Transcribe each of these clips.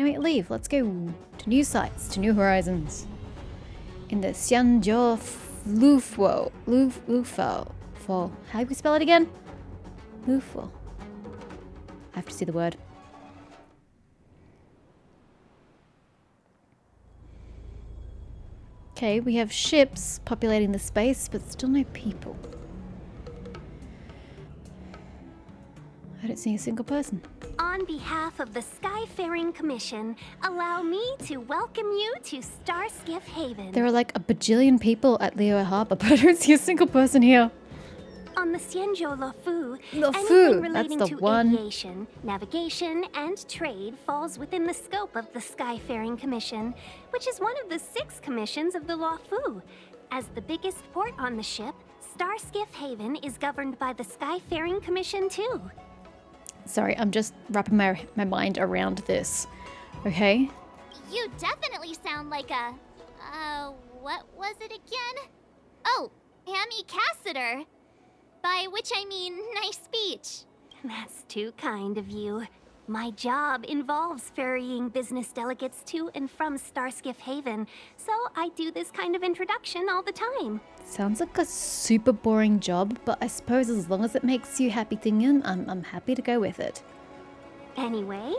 Can't wait to leave. Let's go to new sights, to new horizons. In the Xianzhou Lufo. How do we spell it again? Lufo. I have to see the word. Okay, we have ships populating the space, but still no people. I don't see a single person. On behalf of the Skyfaring Commission, allow me to welcome you to Starskiff Haven. There are like a bajillion people at Liyue Harbor, but I don't see a single person here. On the Xianzhou Lufu, Lufu, anything relating that's the to one. aviation, navigation, and trade falls within the scope of the Skyfaring Commission, which is one of the 6 commissions of the Lufu. As the biggest port on the ship, Starskiff Haven is governed by the Skyfaring Commission too. Sorry, I'm just wrapping my mind around this. Okay? You definitely sound like a... what was it again? Oh, Amy Cassiter. By which I mean, nice speech. That's too kind of you. My job involves ferrying business delegates to and from Starskiff Haven, so I do this kind of introduction all the time. Sounds like a super boring job, but I suppose as long as it makes you happy, Tingyan, I'm happy to go with it. Anyway,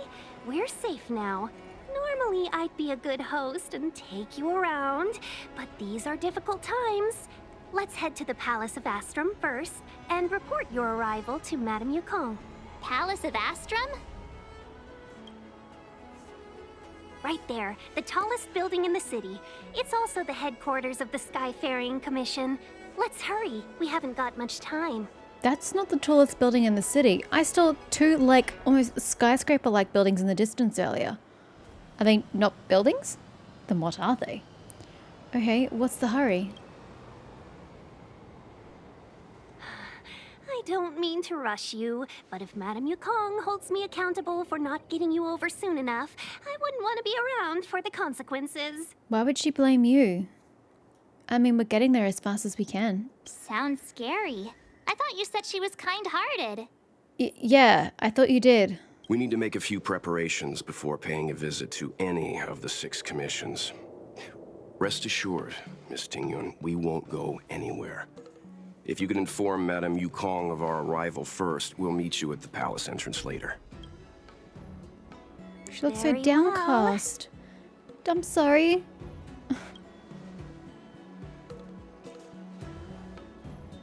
we're safe now. Normally, I'd be a good host and take you around, but these are difficult times. Let's head to the Palace of Astrum first and report your arrival to Madame Yukong. Palace of Astrum? Right there, the tallest building in the city. It's also the headquarters of the Skyfaring Commission. Let's hurry, we haven't got much time. That's not the tallest building in the city. I saw 2, like, almost skyscraper-like buildings in the distance earlier. Are they not buildings? Then what are they? Okay, what's the hurry? I don't mean to rush you, but if Madame Yukong holds me accountable for not getting you over soon enough, I wouldn't want to be around for the consequences. Why would she blame you? I mean, we're getting there as fast as we can. Sounds scary. I thought you said she was kind-hearted. Yeah, I thought you did. We need to make a few preparations before paying a visit to any of the 6 commissions. Rest assured, Miss Tingyun, we won't go anywhere. If you could inform Madame Yukong of our arrival first, we'll meet you at the palace entrance later. She looks Very so downcast. I'm sorry.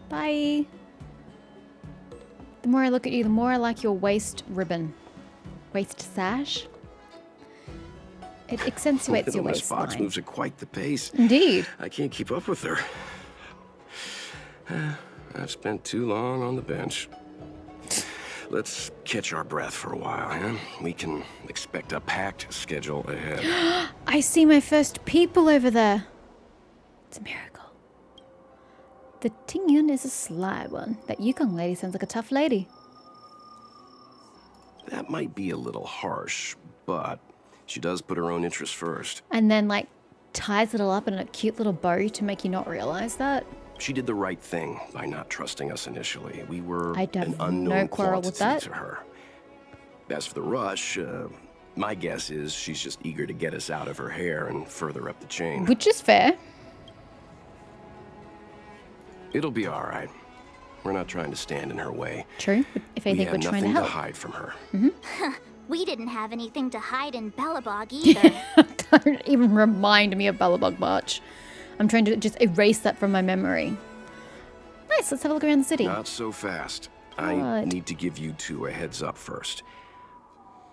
Bye. The more I look at you, the more I like your waist ribbon. Waist sash? It accentuates your Miss Fox waistline. moves at quite the pace. Indeed. I can't keep up with her. I've spent too long on the bench. Let's catch our breath for a while, huh? We can expect a packed schedule ahead. I see my first people over there. It's a miracle. The Tingyun is a sly one. That Yukong lady sounds like a tough lady. That might be a little harsh, but she does put her own interests first. And then, like, ties it all up in a cute little bow to make you not realize that. She did the right thing by not trusting us initially. We were I'd have an no unknown quarrel with quantity that. to her. As for the rush, my guess is she's just eager to get us out of her hair and further up the chain. Which is fair. It'll be all right. We're not trying to stand in her way. True. If We anything, have we're trying nothing to to help. hide from her. We didn't have anything to hide in Bellabog either. Don't even remind me of Bellabog March. I'm trying to just erase that from my memory. Nice, let's have a look around the city. Not so fast. I What? need to give you 2 a heads up first.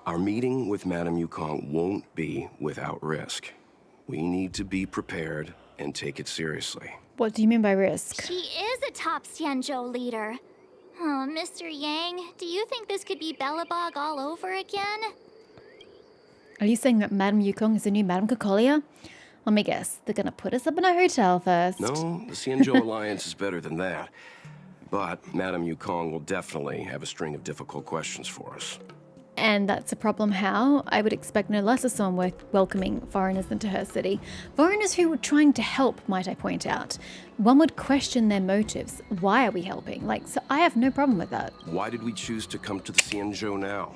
Our meeting with Madame Yukong won't be without risk. We need to be prepared and take it seriously. What do you mean by risk? She is a top Xianzhou leader. Oh, Mr. Yang, do you think this could be Bellabog all over again? Are you saying that Madame Yukong is the new Madame Cocolia? Let me guess. They're gonna put us up in a hotel first. No, the Xianzhou Alliance is better than that. But Madame Yukong will definitely have a string of difficult questions for us. And that's a problem how? I would expect no less of someone welcoming foreigners into her city. Foreigners who were trying to help, might I point out. One would question their motives. Why are we helping? So I have no problem with that. Why did we choose to come to the Xianzhou now?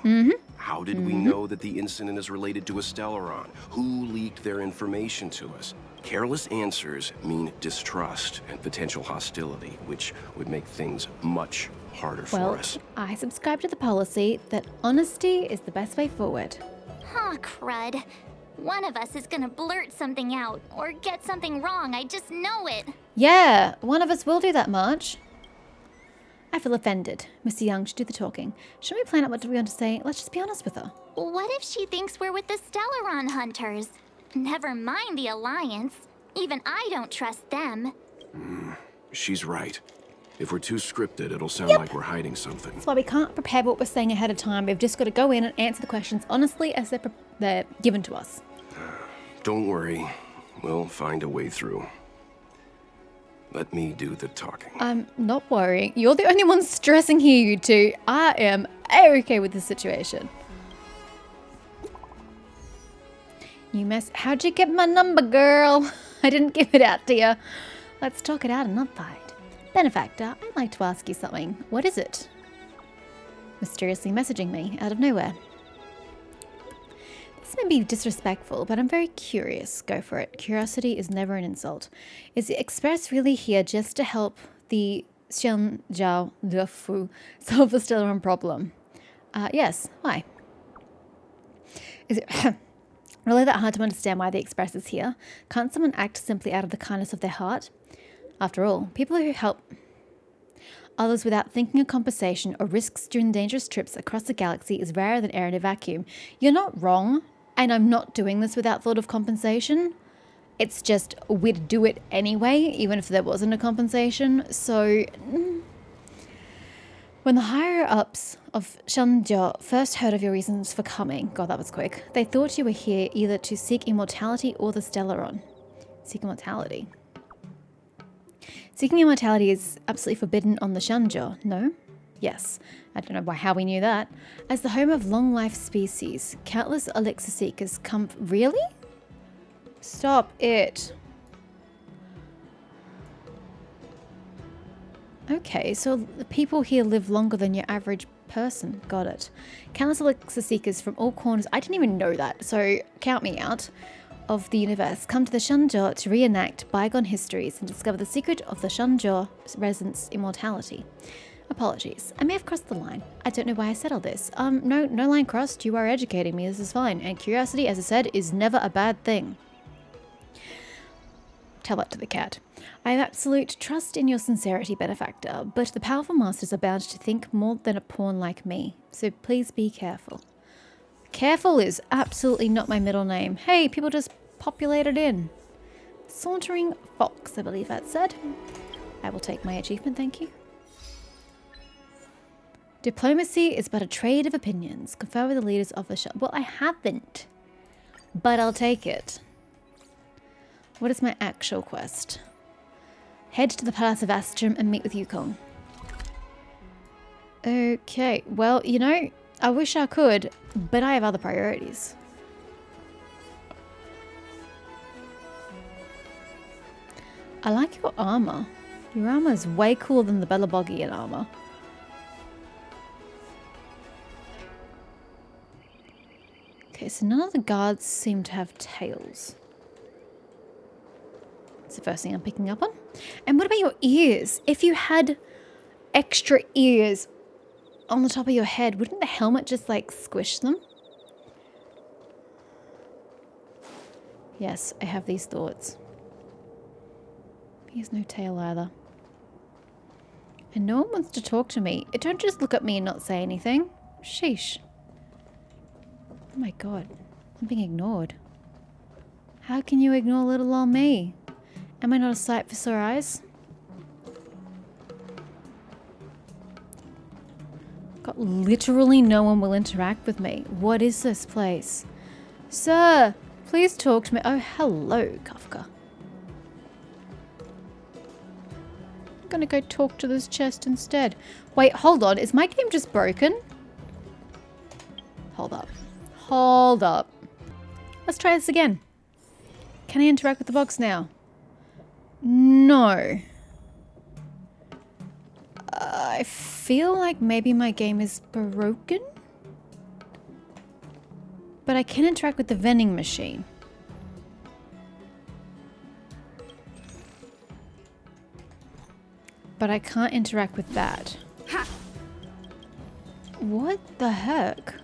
How did we know that the incident is related to a Stellaron? Who leaked their information to us? Careless answers mean distrust and potential hostility, which would make things much harder for us. I subscribe to the policy that honesty is the best way forward. Huh, crud. One of us is gonna blurt something out, or get something wrong, I just know it. Yeah, one of us will do that, March. I feel offended. Mr. Young should do the talking. Shouldn't we plan out what we want to say? Let's just be honest with her. What if she thinks we're with the Stellaron hunters? Never mind the Alliance. Even I don't trust them. She's right. If we're too scripted, it'll sound like we're hiding something. That's why we can't prepare what we're saying ahead of time. We've just got to go in and answer the questions honestly as they're given to us. Don't worry. We'll find a way through. Let me do the talking. I'm not worrying. You're the only one stressing here, you two. I am okay with the situation. You mess. How'd you get my number, girl? I didn't give it out to you. Let's talk it out and not fight. Benefactor, I'd like to ask you something. What is it? Mysteriously messaging me out of nowhere. This may be disrespectful, but I'm very curious. Go for it. Curiosity is never an insult. Is the Express really here just to help the Xianzhou Lefu solve the Stellaron problem? Yes. Why? Is it really that hard to understand why the Express is here? Can't someone act simply out of the kindness of their heart? After all, people who help others without thinking of compensation or risks during dangerous trips across the galaxy is rarer than air in a vacuum. You're not wrong, and I'm not doing this without thought of compensation. It's just we'd do it anyway, even if there wasn't a compensation. So, when the higher-ups of Xianzhou first heard of your reasons for coming, God, that was quick, they thought you were here either to seek immortality or the Stellaron. Seek immortality. Seeking immortality is absolutely forbidden on the Xianzhou, no? Yes. I don't know how we knew that. As the home of long-life species, countless elixir seekers come... Really? Stop it. Okay, so the people here live longer than your average person. Got it. Countless elixir seekers from all corners... I didn't even know that, so count me out. Of the universe come to the Xianzhou to reenact bygone histories and discover the secret of the Xianzhou residents' immortality. Apologies, I may have crossed the line. I don't know why I said all this. No line crossed. You are educating me. This is fine. And curiosity, as I said, is never a bad thing. Tell that to the cat. I have absolute trust in your sincerity, Benefactor, but the powerful masters are bound to think more than a pawn like me. So please be careful. Careful is absolutely not my middle name. Hey, people just populated in. Sauntering Fox, I believe that said. I will take my achievement, thank you. Diplomacy is but a trade of opinions. Confer with the leaders of the Well, I haven't. But I'll take it. What is my actual quest? Head to the Palace of Astrum and meet with Yukong. Okay, well, you know, I wish I could, but I have other priorities. I like your armor. Your armor is way cooler than the Belabogian armor. Okay, so none of the guards seem to have tails. That's the first thing I'm picking up on. And what about your ears? If you had extra ears on the top of your head, wouldn't the helmet just like squish them? Yes, I have these thoughts. He has no tail either. And no one wants to talk to me. Don't just look at me and not say anything. Sheesh. Oh my god. I'm being ignored. How can you ignore little old me? Am I not a sight for sore eyes? God, literally no one will interact with me. What is this place? Sir, please talk to me. Oh, hello, Kafka. I'm gonna go talk to this chest instead. Wait, hold on. Is my game just broken? Hold Hold up. Let's try this again. Can I interact with the box now? No. I feel like maybe my game is broken. But I can interact with the vending machine. But I can't interact with that. What the heck?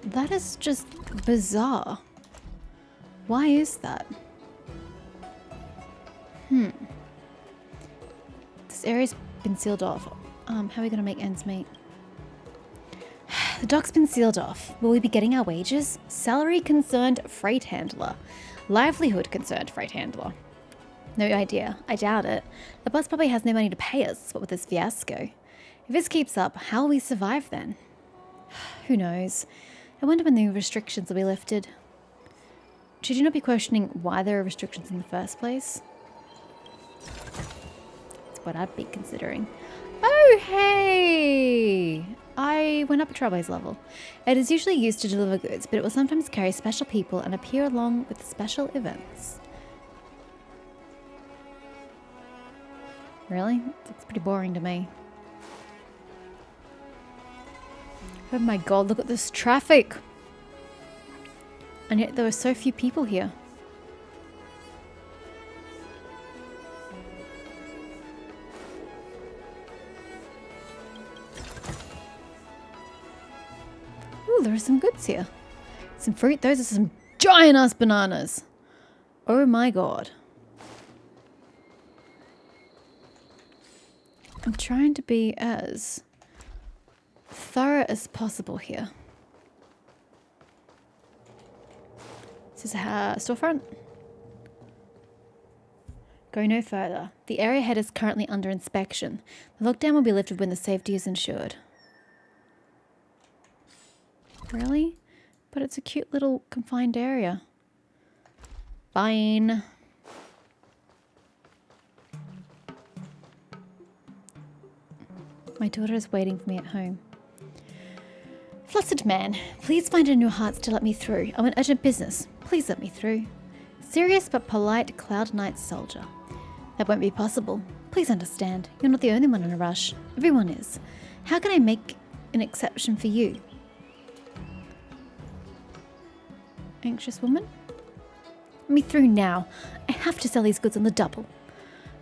That is just bizarre. Why is that? This area's been sealed off. How are we gonna make ends meet? The dock's been sealed off. Will we be getting our wages? Salary concerned freight handler. Livelihood concerned freight handler. No idea. I doubt it. The boss probably has no money to pay us, what with this fiasco. If this keeps up, how will we survive then? Who knows? I wonder when the restrictions will be lifted. Should you not be questioning why there are restrictions in the first place? That's what I'd be considering. Oh, hey! I went up a Trailblaze level. It is usually used to deliver goods, but it will sometimes carry special people and appear along with special events. Really? That's pretty boring to me. Oh my god, look at this traffic! And yet there were so few people here. Ooh, there are some goods here. Some fruit. Those are some giant ass bananas. Oh my god. I'm trying to be as thorough as possible here. This is a storefront. Go no further. The area ahead is currently under inspection. The lockdown will be lifted when the safety is ensured. Really? But it's a cute little confined area. Fine. My daughter is waiting for me at home. Flustered man, please find it in your hearts to let me through. I'm on urgent business. Please let me through. Serious but polite Cloud Knight soldier. That won't be possible. Please understand. You're not the only one in a rush. Everyone is. How can I make an exception for you? Anxious woman? Let me through now. I have to sell these goods on the double.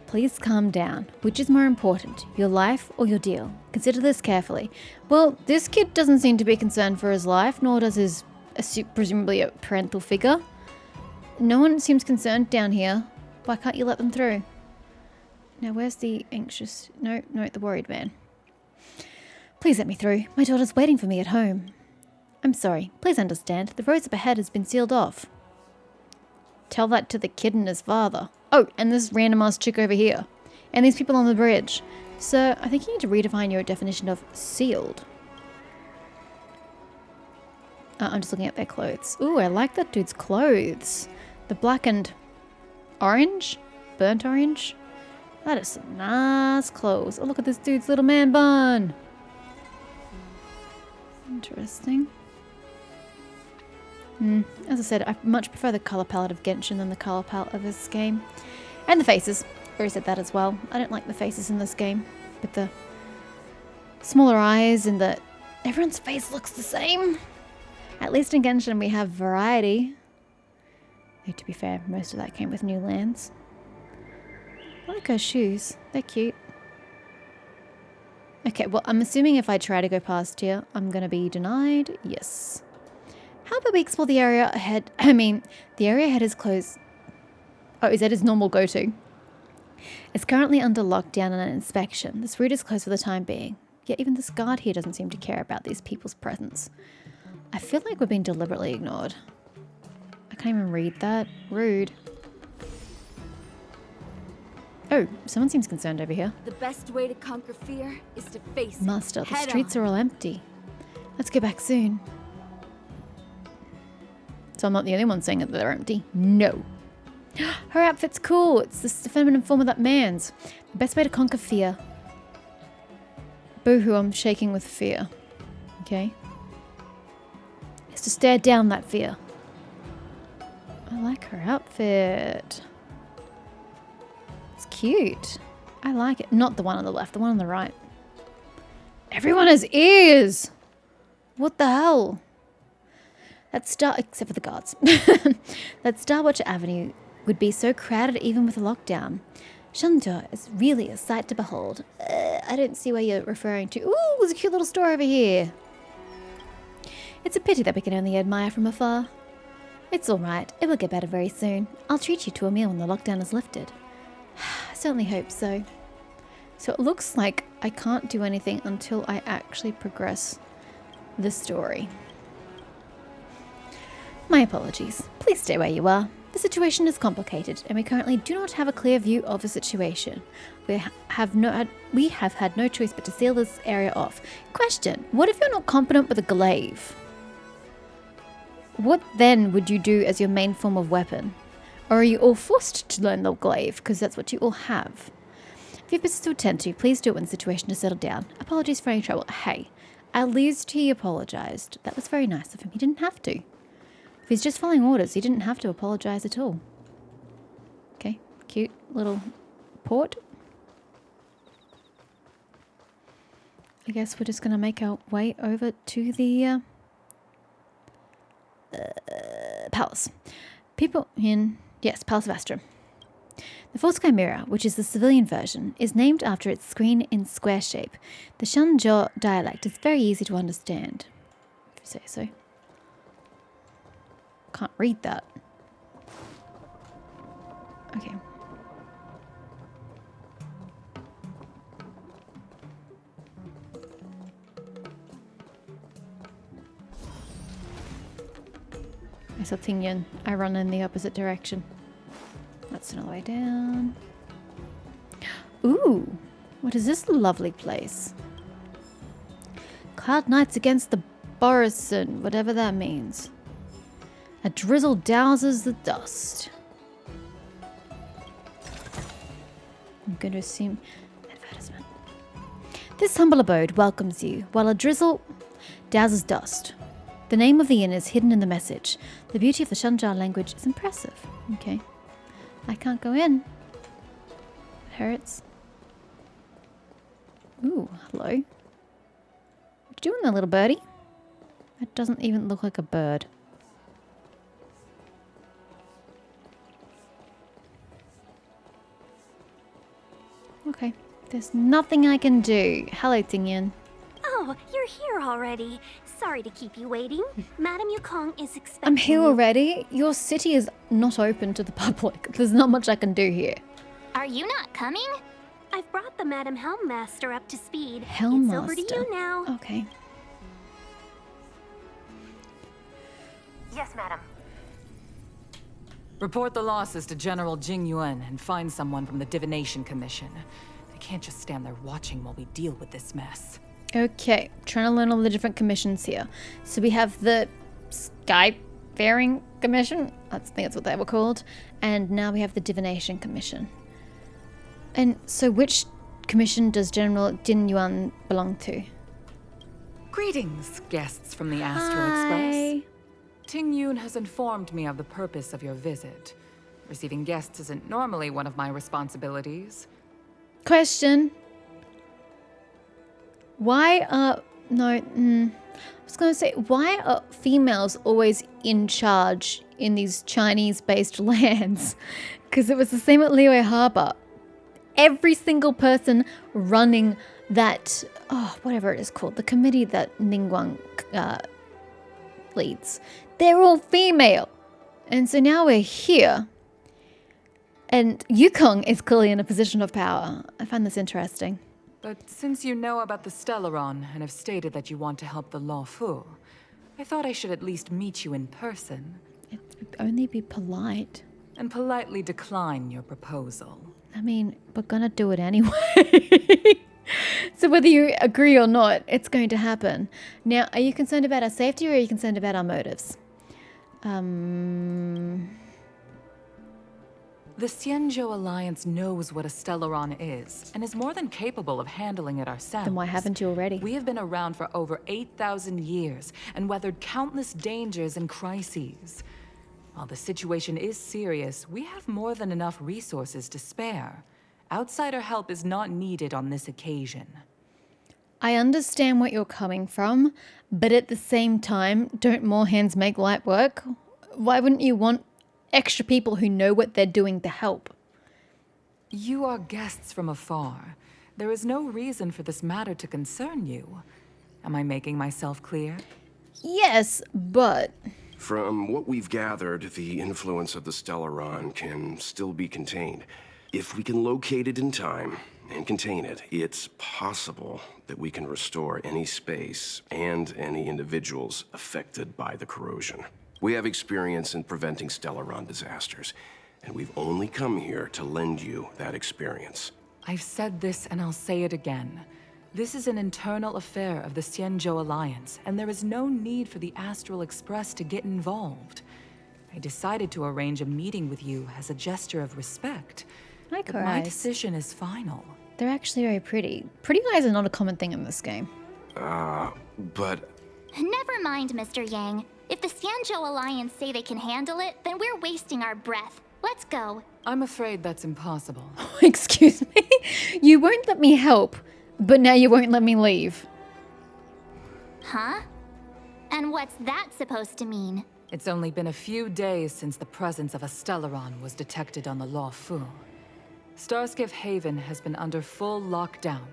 Please calm down. Which is more important, your life or your deal? Consider this carefully. Well, this kid doesn't seem to be concerned for his life, nor does his presumably a parental figure. No one seems concerned down here. Why can't you let them through? Now, where's the anxious... No, the worried man. Please let me through. My daughter's waiting for me at home. I'm sorry. Please understand. The roads up ahead has been sealed off. Tell that to the kid and his father. Oh, and this random ass chick over here. And these people on the bridge. Sir, I think you need to redefine your definition of sealed. I'm just looking at their clothes. Ooh, I like that dude's clothes. The black and orange? Burnt orange? That is some nice clothes. Oh, look at this dude's little man bun. Interesting. As I said, I much prefer the colour palette of Genshin than the colour palette of this game. And the faces. I already said that as well. I don't like the faces in this game. With the smaller eyes and the... Everyone's face looks the same. At least in Genshin we have variety. Though to be fair, most of that came with new lands. I like her shoes. They're cute. Okay, well, I'm assuming if I try to go past here, I'm going to be denied. Yes. How about we explore the area ahead? I mean, the area ahead is closed. Oh, is that his normal go-to? It's currently under lockdown and inspection. This route is closed for the time being. Yet even this guard here doesn't seem to care about these people's presence. I feel like we're being deliberately ignored. I can't even read that. Rude. Oh, someone seems concerned over here. The best way to conquer fear is to face it. Master, the streets are all empty. Let's go back soon. So I'm not the only one saying that they're empty. No. Her outfit's cool. It's the feminine form of that man's. The best way to conquer fear. Boo-hoo, I'm shaking with fear. Okay. to stare down that fear. I like her outfit. It's cute. I like it. Not the one on the left, the one on the right. Everyone has ears! What the hell? Except for the guards. That Starwatcher Avenue would be so crowded even with a lockdown. Shenzhou is really a sight to behold. I don't see what you're referring to. Ooh, there's a cute little store over here. It's a pity that we can only admire from afar. It's alright. It will get better very soon. I'll treat you to a meal when the lockdown is lifted. I certainly hope so. So it looks like I can't do anything until I actually progress the story. My apologies. Please stay where you are. The situation is complicated, and we currently do not have a clear view of the situation. We have had no choice but to seal this area off. Question: what if you're not competent with a glaive? What then would you do as your main form of weapon? Or are you all forced to learn the glaive, because that's what you all have? If you have business to attend to, please do it when the situation is settled down. Apologies for any trouble. Hey, at least he apologized. That was very nice of him. He didn't have to. If he's just following orders, he didn't have to apologize at all. Okay, cute little port. I guess we're just going to make our way over to the palace. People in... Yes, Palace of Astra. The Full Sky Mirror, which is the civilian version, is named after its screen in square shape. The Shenzhou dialect is very easy to understand, if you say so. Can't read that. Okay. I saw Tingyun. I run in the opposite direction. That's another way down. Ooh, what is this lovely place? Cloud Knights against the Borison, whatever that means. A drizzle douses the dust. I'm going to assume advertisement. This humble abode welcomes you, while a drizzle douses dust. The name of the inn is hidden in the message. The beauty of the Shenzhou language is impressive. Okay. I can't go in. It hurts. Ooh, hello. What you doing there, little birdie? That doesn't even look like a bird. Okay. There's nothing I can do. Hello, Tingyun. Oh, you're here already. Sorry to keep you waiting. Madame Yukong is expecting I'm here you. already. Your city is not open to the public. There's not much I can do here. Are you not coming? I've brought the Madame Helmmaster up to speed. Helmmaster. It's over to you now. Okay. Yes, madam. Report the losses to General Jing Yuan and find someone from the Divination Commission. They can't just stand there watching while we deal with this mess. Okay, trying to learn all the different commissions here. So we have the Skyfaring Commission. I think that's what they were called. And now we have the Divination Commission. And so which commission does General Jin Yuan belong to? Greetings, guests from the Astral Express. Ting Yun has informed me of the purpose of your visit. Receiving guests isn't normally one of my responsibilities. Question. Why are... No, I was going to say, why are females always in charge in these Chinese-based lands? Because it was the same at Liyue Harbor. Every single person running that... Oh, whatever it is called. The committee that Ningguang leads. They're all female. And so now we're here. And Yukong is clearly in a position of power. I find this interesting. But since you know about the Stellaron and have stated that you want to help the Law Fu, I thought I should at least meet you in person. It would only be polite. And politely decline your proposal. I mean, we're gonna do it anyway. So whether you agree or not, it's going to happen. Now, are you concerned about our safety or are you concerned about our motives? The Xianzhou Alliance knows what a Stellaron is, and is more than capable of handling it ourselves. Then why haven't you already? We have been around for over 8,000 years, and weathered countless dangers and crises. While the situation is serious, we have more than enough resources to spare. Outsider help is not needed on this occasion. I understand what you're coming from, but at the same time, don't more hands make light work? Why wouldn't you want extra people who know what they're doing to help? You are guests from afar. There is no reason for this matter to concern you. Am I making myself clear? Yes, but... From what we've gathered, the influence of the Stellaron can still be contained. If we can locate it in time and contain it, it's possible that we can restore any space and any individuals affected by the corrosion. We have experience in preventing Stellaron disasters, and we've only come here to lend you that experience. I've said this and I'll say it again. This is an internal affair of the Xianzhou Alliance, and there is no need for the Astral Express to get involved. I decided to arrange a meeting with you as a gesture of respect. Like But her my eyes. decision is final. They're actually very pretty. Pretty eyes are not a common thing in this game. But Never mind, Mr. Yang. If the Xianzhou Alliance say they can handle it, then we're wasting our breath. Let's go. I'm afraid that's impossible. Excuse me? You won't let me help, but now you won't let me leave. Huh? And what's that supposed to mean? It's only been a few days since the presence of a Stellaron was detected on the Luofu. Starskiff Haven has been under full lockdown.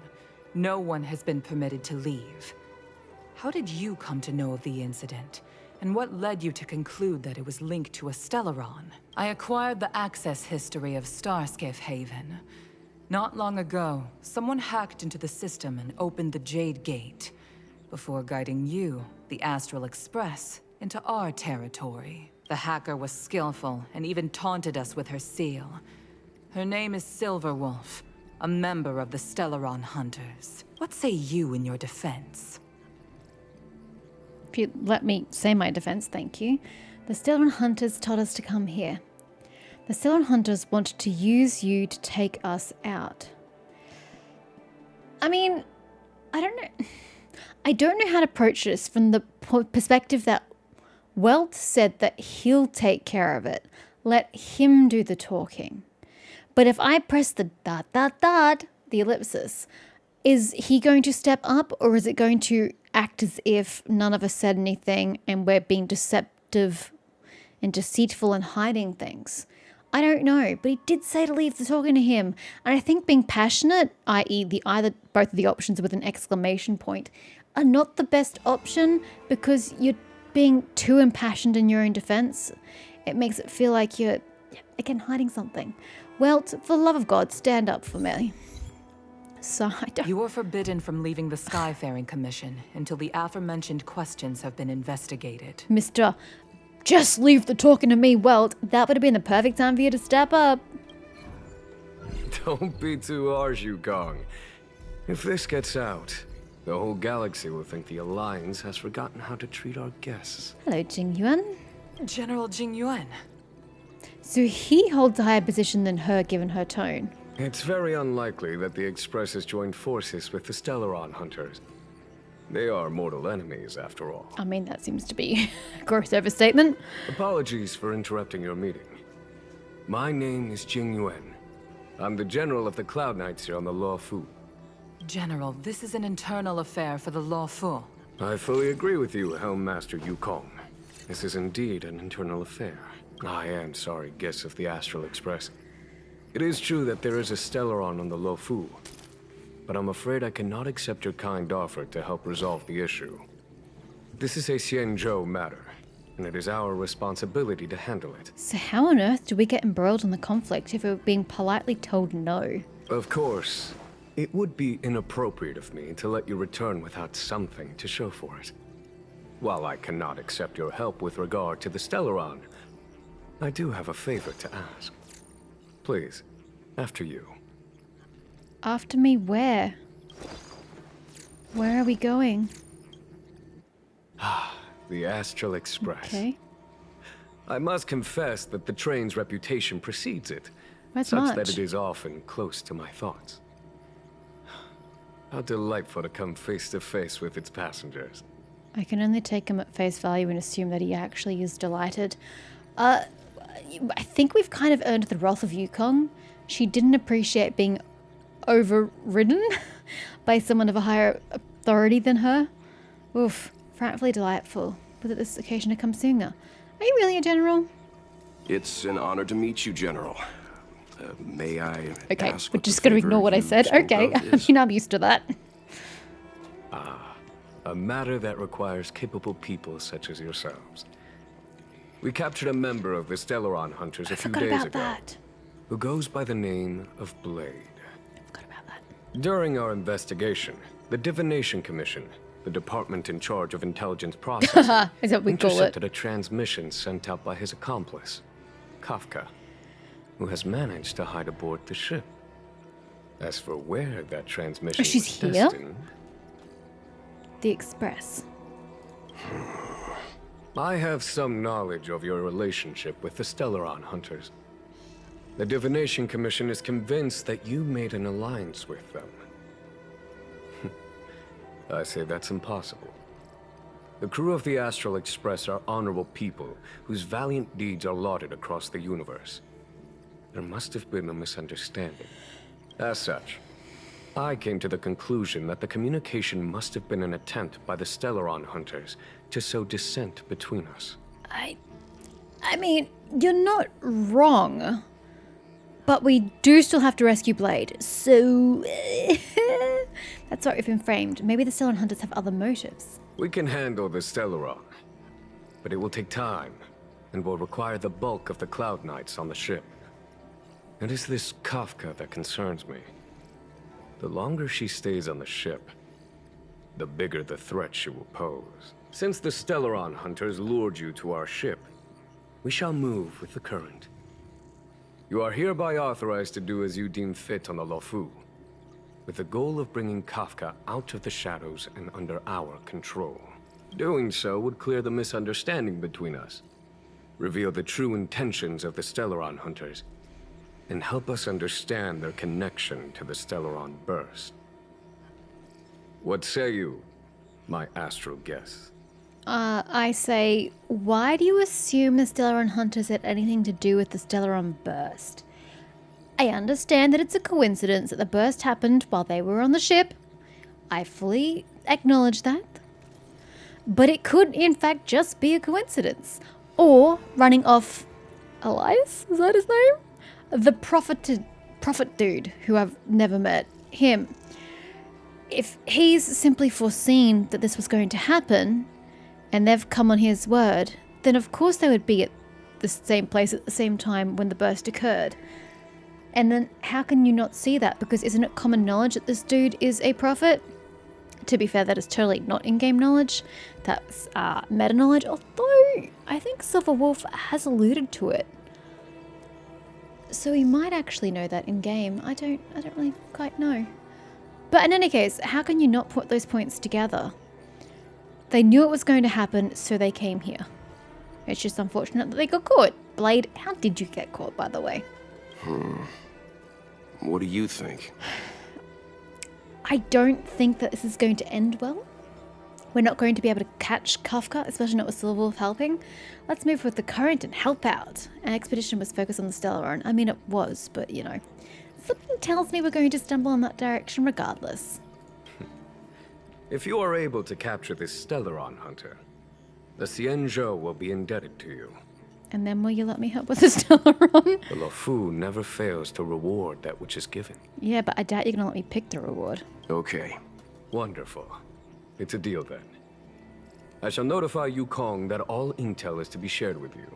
No one has been permitted to leave. How did you come to know of the incident? And what led you to conclude that it was linked to a Stellaron? I acquired the access history of Starskiff Haven. Not long ago, someone hacked into the system and opened the Jade Gate, before guiding you, the Astral Express, into our territory. The hacker was skillful and even taunted us with her seal. Her name is Silverwolf, a member of the Stellaron Hunters. What say you in your defense? If you let me say my defense, thank you. The Stellaron Hunters told us to come here. The Stellaron Hunters want to use you to take us out. I mean, I don't know how to approach this from the perspective that Welt said that he'll take care of it. Let him do the talking. But if I press the ... the ellipsis, is he going to step up, or is it going to act as if none of us said anything and we're being deceptive and deceitful and hiding things? I don't know, but he did say to leave the talking to him. And I think being passionate, i.e. both of the options with an exclamation point, are not the best option, because you're being too impassioned in your own defense. It makes it feel like you're, again, hiding something. Well, for the love of God, stand up for me. So I don't... You are forbidden from leaving the Skyfaring Commission until the aforementioned questions have been investigated. Mr. Just leave the talking to me, Welt. That would have been the perfect time for you to step up. Don't be too harsh, Yukong. If this gets out, the whole galaxy will think the Alliance has forgotten how to treat our guests. Hello, Jingyuan. General Jingyuan. So he holds a higher position than her, given her tone. It's very unlikely that the Express has joined forces with the Stellaron Hunters. They are mortal enemies, after all. I mean, that seems to be a gross overstatement. Apologies for interrupting your meeting. My name is Jing Yuan. I'm the General of the Cloud Knights here on the Luofu. General, this is an internal affair for the Luofu. I fully agree with you, Helm Master Yukong. This is indeed an internal affair. I am sorry, guests of the Astral Express. It is true that there is a Stellaron on the Luofu, but I'm afraid I cannot accept your kind offer to help resolve the issue. This is a Xianzhou matter, and it is our responsibility to handle it. So how on earth do we get embroiled in the conflict if we're being politely told no? Of course, it would be inappropriate of me to let you return without something to show for it. While I cannot accept your help with regard to the Stellaron, I do have a favor to ask. Please, after you. After me where? Where are we going? The Astral Express. Okay. I must confess that the train's reputation precedes it, That's such much. that it is often close to my thoughts. How delightful to come face to face with its passengers. I can only take him at face value and assume that he actually is delighted. I think we've kind of earned the wrath of Yukong. She didn't appreciate being overridden by someone of a higher authority than her. Oof, frightfully delightful. But at this occasion, I come seeing her. Are you really a general? It's an honor to meet you, General. May I Okay, ask we're what just the going to favor ignore what I you said. spoke Okay, of I is? mean, I'm used to that. A matter that requires capable people such as yourselves. We captured a member of the Stellaron Hunters a few Forgot days about ago, that. who goes by the name of Blade. Forgot about that. During our investigation, the Divination Commission, the department in charge of intelligence processing, Is that what we call it? intercepted a transmission sent out by his accomplice, Kafka, who has managed to hide aboard the ship. As for where that transmission she's was here? destined, The Express. I have some knowledge of your relationship with the Stellaron Hunters. The Divination Commission is convinced that you made an alliance with them. I say that's impossible. The crew of the Astral Express are honorable people whose valiant deeds are lauded across the universe. There must have been a misunderstanding. As such, I came to the conclusion that the communication must have been an attempt by the Stellaron Hunters to sow dissent between us. I mean, you're not wrong. But we do still have to rescue Blade, so... That's why we've been framed. Maybe the Stellaron Hunters have other motives. We can handle the Stellaron, but it will take time, and will require the bulk of the Cloud Knights on the ship. It is this Kafka that concerns me. The longer she stays on the ship, the bigger the threat she will pose. Since the Stellaron Hunters lured you to our ship, we shall move with the current. You are hereby authorized to do as you deem fit on the Lofu, with the goal of bringing Kafka out of the shadows and under our control. Doing so would clear the misunderstanding between us, reveal the true intentions of the Stellaron Hunters, and help us understand their connection to the Stellaron Burst. What say you, my astral guests? I say, why do you assume the Stellaron Hunters had anything to do with the Stellaron Burst? I understand that it's a coincidence that the burst happened while they were on the ship. I fully acknowledge that. But it could, in fact, just be a coincidence. Or running off Elias? Is that his name? The prophet dude who I've never met. Him. If he's simply foreseen that this was going to happen, and they've come on his word, then of course they would be at the same place at the same time when the burst occurred. And then how can you not see that? Because isn't it common knowledge that this dude is a prophet? To be fair, that is totally not in-game knowledge. That's meta knowledge, although I think Silver Wolf has alluded to it. So he might actually know that in-game. I don't really quite know. But in any case, how can you not put those points together? They knew it was going to happen, so they came here. It's just unfortunate that they got caught. Blade, how did you get caught, by the way? What do you think? I don't think that this is going to end well. We're not going to be able to catch Kafka, especially not with Silver Wolf helping. Let's move with the current and help out. Our expedition was focused on the Stellaron. I mean, it was, but you know. Something tells me we're going to stumble in that direction regardless. If you are able to capture this Stellaron Hunter, the Xianzhou will be indebted to you. And then will you let me help with the Stellaron? The Lofu never fails to reward that which is given. Yeah, but I doubt you're going to let me pick the reward. Okay. Wonderful. It's a deal then. I shall notify Yukong that all intel is to be shared with you,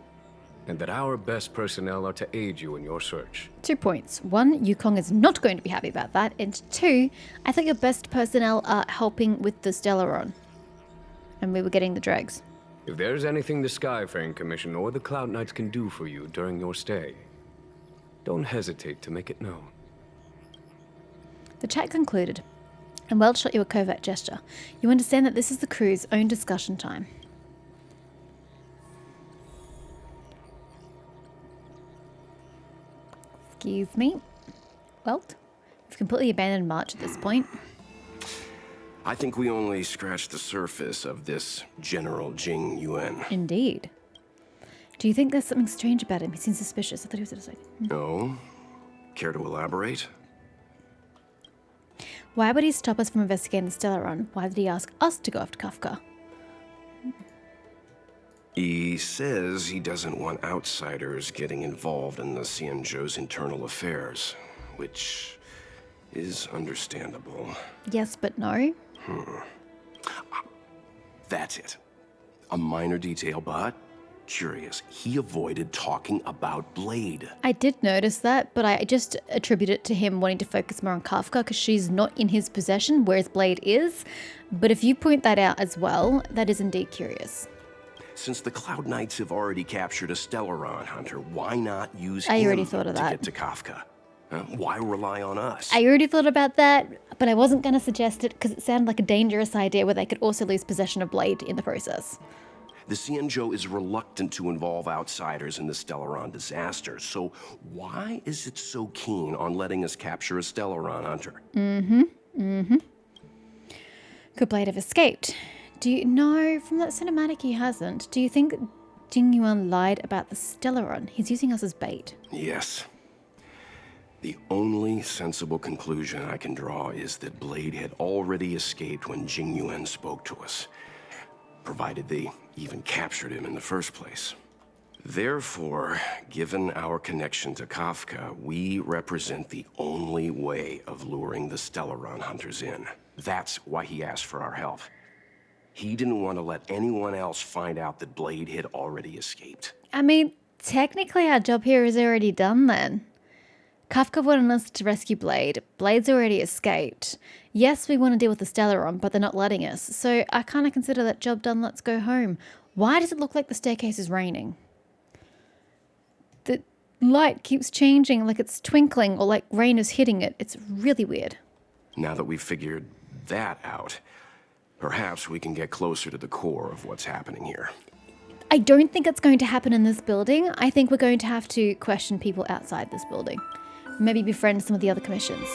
and that our best personnel are to aid you in your search. 2 points. 1, Yukong is not going to be happy about that. And 2, I thought your best personnel are helping with the Stellaron. And we were getting the dregs. If there's anything the Skyfaring Commission or the Cloud Knights can do for you during your stay, don't hesitate to make it known. The chat concluded, and Weld shot you a covert gesture. You understand that this is the crew's own discussion time. Excuse me. Well, we've completely abandoned March at this point. I think we only scratched the surface of this General Jing Yuan. Indeed. Do you think there's something strange about him? He seems suspicious. I thought he was just like... No? Care to elaborate? Why would he stop us from investigating the Stellaron? Why did he ask us to go after Kafka? He says he doesn't want outsiders getting involved in the Xianzhou's internal affairs, which is understandable. Yes, but no. That's it. A minor detail, but curious. He avoided talking about Blade. I did notice that, but I just attribute it to him wanting to focus more on Kafka because she's not in his possession, whereas Blade is. But if you point that out as well, that is indeed curious. Since the Cloud Knights have already captured a Stellaron hunter, why not use I him already thought of to that. get to Kafka? Why rely on us? I already thought about that, but I wasn't going to suggest it because it sounded like a dangerous idea where they could also lose possession of Blade in the process. The Xianzhou is reluctant to involve outsiders in the Stellaron disaster, so why is it so keen on letting us capture a Stellaron hunter? Could Blade have escaped? Do you know, from that cinematic he hasn't, do you think Jing Yuan lied about the Stellaron? He's using us as bait. Yes. The only sensible conclusion I can draw is that Blade had already escaped when Jing Yuan spoke to us, provided they even captured him in the first place. Therefore, given our connection to Kafka, we represent the only way of luring the Stellaron hunters in. That's why he asked for our help. He didn't want to let anyone else find out that Blade had already escaped. I mean, technically our job here is already done then. Kafka wanted us to rescue Blade. Blade's already escaped. Yes, we want to deal with the Stellaron, but they're not letting us. So I kind of consider that job done. Let's go home. Why does it look like the staircase is raining? The light keeps changing, like it's twinkling or like rain is hitting it. It's really weird. Now that we've figured that out, perhaps we can get closer to the core of what's happening here. I don't think it's going to happen in this building. I think we're going to have to question people outside this building. Maybe befriend some of the other commissions.